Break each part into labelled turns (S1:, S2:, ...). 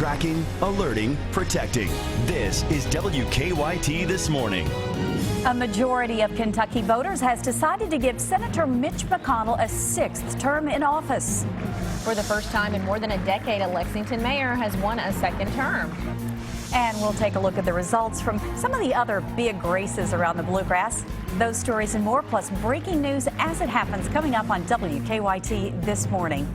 S1: Tracking, alerting, protecting. This is WKYT This Morning.
S2: A majority of Kentucky voters has decided to give Senator Mitch McConnell a 6th term in office.
S3: For the first time in more than a decade, a Lexington mayor has won a 2nd term.
S2: And we'll take a look at the results from some of the other big races around the Bluegrass. Those stories and more, plus breaking news as it happens, coming up on WKYT This Morning.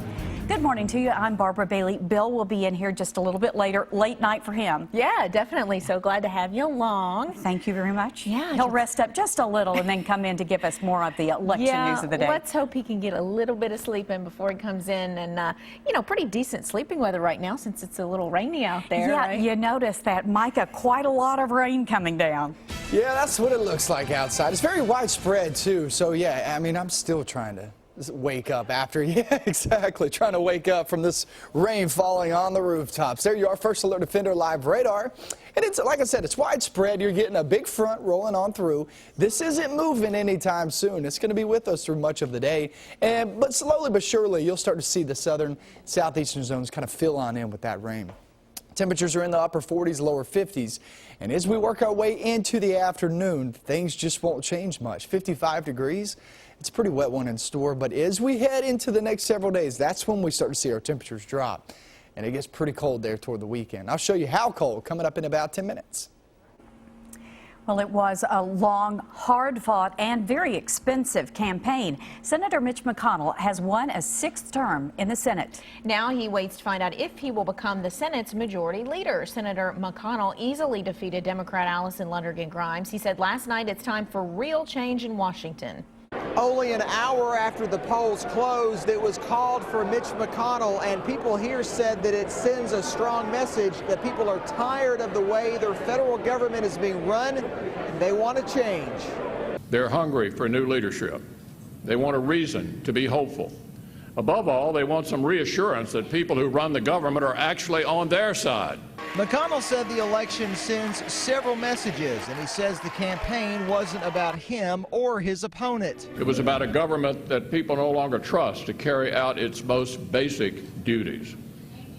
S2: Good morning to you. I'm Barbara Bailey. Bill will be in here just a little bit later. Late night for him.
S3: Yeah, definitely. So glad to have you along.
S2: Thank you very much.
S3: Yeah.
S2: He'll rest up just a little and then come in to give us more of the election news of the day.
S3: Let's hope he can get a little bit of sleep in before he comes in. And, pretty decent sleeping weather right now since it's a little rainy out there.
S2: Yeah,
S3: right?
S2: You notice that, Micah, quite a lot of rain coming down.
S4: Yeah, that's what it looks like outside. It's very widespread, too. So, yeah, I mean, I'm still trying to wake up after. Yeah, exactly. Trying to wake up from this rain falling on the rooftops. There you are, First Alert Defender Live Radar. And it's, like I said, it's widespread. You're getting a big front rolling on through. This isn't moving anytime soon. It's going to be with us through much of the day. But slowly but surely, you'll start to see the southern, southeastern zones kind of fill on in with that rain. Temperatures are in the upper 40s, lower 50s. And as we work our way into the afternoon, things just won't change much. 55 degrees. It's a pretty wet one in store, but as we head into the next several days, that's when we start to see our temperatures drop. And it gets pretty cold there toward the weekend. I'll show you how cold coming up in about 10 minutes.
S2: Well, it was a long, hard-fought, and very expensive campaign. Senator Mitch McConnell has won a 6th term in the Senate.
S3: Now he waits to find out if he will become the Senate's majority leader. Senator McConnell easily defeated Democrat Allison Lundergan Grimes. He said last night it's time for real change in Washington.
S5: Only an hour after the polls closed, it was called for Mitch McConnell, and people here said that it sends a strong message that people are tired of the way their federal government is being run, and they want to change.
S6: They're hungry for new leadership. They want a reason to be hopeful. Above all, they want some reassurance that people who run the government are actually on their side.
S5: McConnell said the election sends several messages, and he says the campaign wasn't about him or his opponent.
S6: It was about a government that people no longer trust to carry out its most basic duties,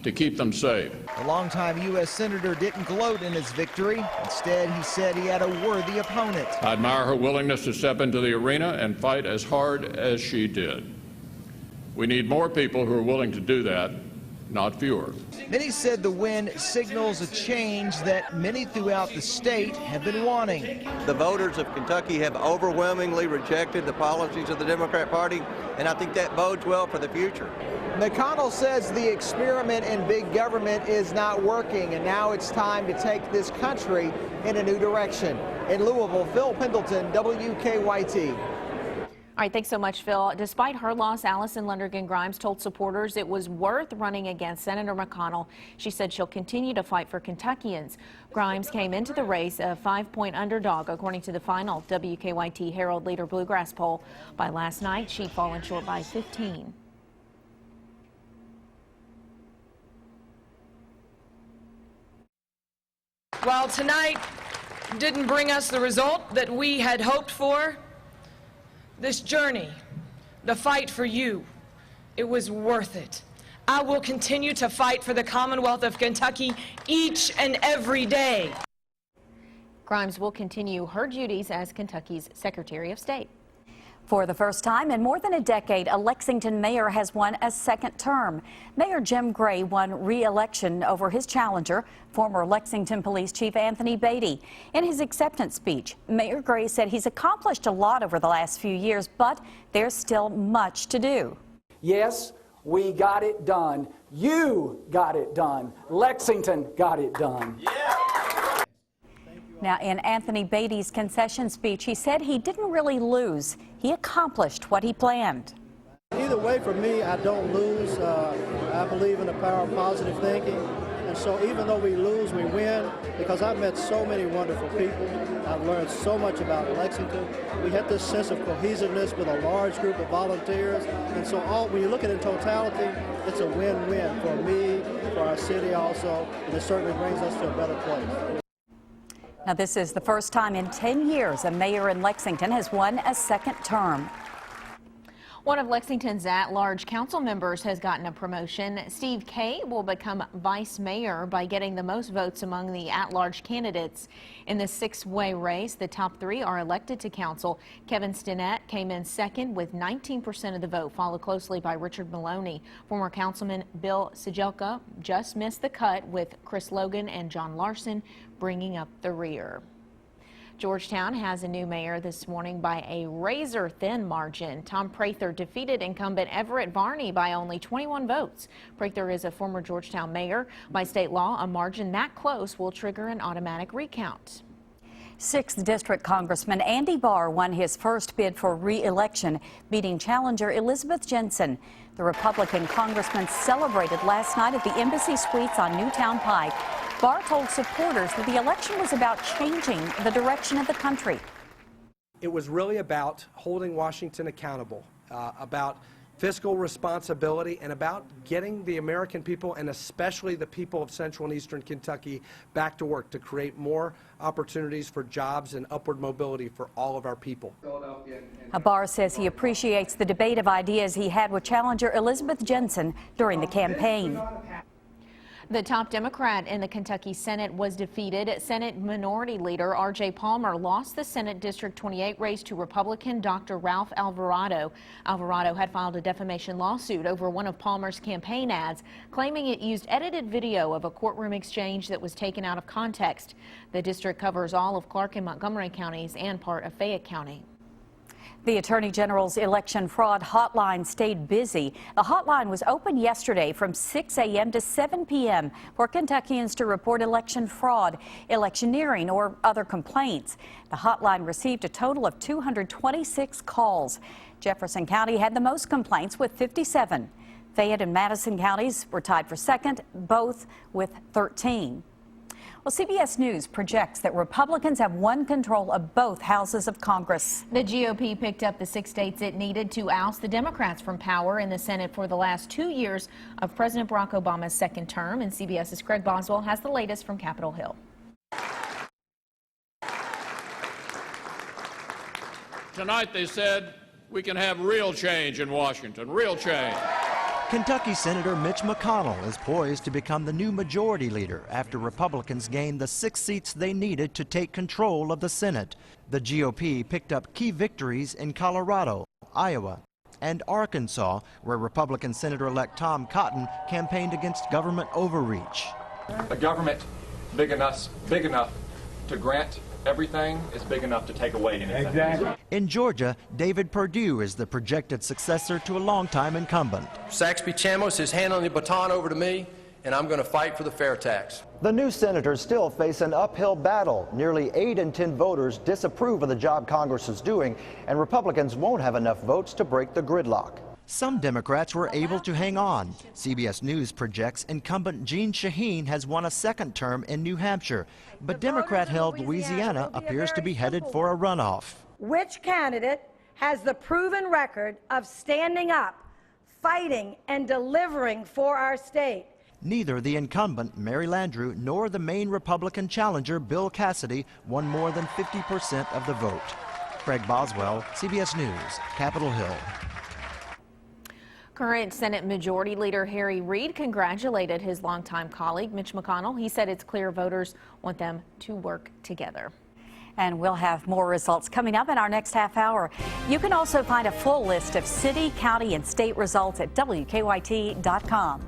S6: to keep them safe.
S5: The longtime U.S. Senator didn't gloat in his victory. Instead, he said he had a worthy opponent.
S6: I admire her willingness to step into the arena and fight as hard as she did. We need more people who are willing to do that, not fewer.
S5: Then he said the win signals a change that many throughout the state have been wanting.
S7: The voters of Kentucky have overwhelmingly rejected the policies of the Democrat Party, and I think that bodes well for the future.
S5: McConnell says the experiment in big government is not working, and now it's time to take this country in a new direction. In Louisville, Phil Pendleton, WKYT.
S3: All right, thanks so much, Phil. Despite her loss, Allison Lundergan Grimes told supporters it was worth running against Senator McConnell. She said she'll continue to fight for Kentuckians. Grimes came into the race a 5-point underdog, according to the final WKYT Herald Leader Bluegrass poll. By last night, she'd fallen short by 15.
S8: While tonight didn't bring us the result that we had hoped for, this journey, the fight for you, it was worth it. I will continue to fight for the Commonwealth of Kentucky each and every day.
S3: Grimes will continue her duties as Kentucky's Secretary of State.
S2: For the first time in more than a decade, a Lexington mayor has won a 2nd term. Mayor Jim Gray won re-election over his challenger, former Lexington Police Chief Anthony Beatty. In his acceptance speech, Mayor Gray said he's accomplished a lot over the last few years, but there's still much to do.
S9: Yes, we got it done. You got it done. Lexington got it done. Yeah.
S2: Now, in Anthony Beatty's concession speech, he said he didn't really lose. He accomplished what he planned.
S10: Either way, for me, I don't lose. I believe in the power of positive thinking. And so even though we lose, we win, because I've met so many wonderful people. I've learned so much about Lexington. We had this sense of cohesiveness with a large group of volunteers. And so when you look at it in totality, it's a win-win for me, for our city also, and it certainly brings us to a better place.
S2: Now, this is the first time in 10 years a mayor in Lexington has won a 2nd term.
S3: One of Lexington's at-large council members has gotten a promotion. Steve Kay will become vice mayor by getting the most votes among the at-large candidates. In the six-way race, the top three are elected to council. Kevin Stinnett came in second with 19% of the vote, followed closely by Richard Maloney. Former councilman Bill Sijelka just missed the cut, with Chris Logan and John Larson bringing up the rear. Georgetown has a new mayor this morning by a razor-thin margin. Tom Prather defeated incumbent Everett Varney by only 21 votes. Prather is a former Georgetown mayor. By state law, a margin that close will trigger an automatic recount.
S2: 6th District Congressman Andy Barr won his first bid for re-election, beating challenger Elizabeth Jensen. The Republican congressman celebrated last night at the Embassy Suites on Newtown Pike. Barr told supporters that the election was about changing the direction of the country.
S11: It was really about holding Washington accountable, about fiscal responsibility, and about getting the American people, and especially the people of Central and Eastern Kentucky, back to work to create more opportunities for jobs and upward mobility for all of our people.
S2: Barr says he appreciates the debate of ideas he had with challenger Elizabeth Jensen during the campaign.
S3: The top Democrat in the Kentucky Senate was defeated. Senate Minority Leader R.J. Palmer lost the Senate District 28 race to Republican Dr. Ralph Alvarado. Alvarado had filed a defamation lawsuit over one of Palmer's campaign ads, claiming it used edited video of a courtroom exchange that was taken out of context. The district covers all of Clark and Montgomery counties and part of Fayette County.
S2: The Attorney General's election fraud hotline stayed busy. The hotline was open yesterday from 6 a.m. to 7 p.m. for Kentuckians to report election fraud, electioneering, or other complaints. The hotline received a total of 226 calls. Jefferson County had the most complaints with 57. Fayette and Madison counties were tied for second, both with 13. Well, CBS News projects that Republicans have won control of both houses of Congress.
S3: The GOP picked up the 6 states it needed to oust the Democrats from power in the Senate for the last 2 years of President Barack Obama's second term. And CBS's Craig Boswell has the latest from Capitol Hill.
S6: Tonight they said we can have real change in Washington, real change.
S12: Kentucky Senator Mitch McConnell is poised to become the new majority leader after Republicans gained the 6 seats they needed to take control of the Senate. The GOP picked up key victories in Colorado, Iowa, and Arkansas, where Republican Senator-elect Tom Cotton campaigned against government overreach.
S13: A government big enough to grant everything is big enough to take away anything. Exactly.
S12: In Georgia, David Perdue is the projected successor to a longtime incumbent.
S14: Saxby Chamos is handing the baton over to me, and I'm going to fight for the fair tax.
S15: The new senators still face an uphill battle. Nearly 8 in 10 voters disapprove of the job Congress is doing, and Republicans won't have enough votes to break the gridlock.
S12: Some Democrats were able to hang on. CBS News projects incumbent Jean Shaheen has won a second term in New Hampshire, but Democrat-held Louisiana appears to be headed for a runoff.
S16: Which candidate has the proven record of standing up, fighting, and delivering for our state?
S12: Neither the incumbent, Mary Landrieu, nor the main Republican challenger, Bill Cassidy, won more than 50% of the vote. Craig Boswell, CBS News, Capitol Hill.
S3: Current Senate Majority Leader Harry Reid congratulated his longtime colleague Mitch McConnell. He said it's clear voters want them to work together.
S2: And we'll have more results coming up in our next half hour. You can also find a full list of city, county, and state results at WKYT.com.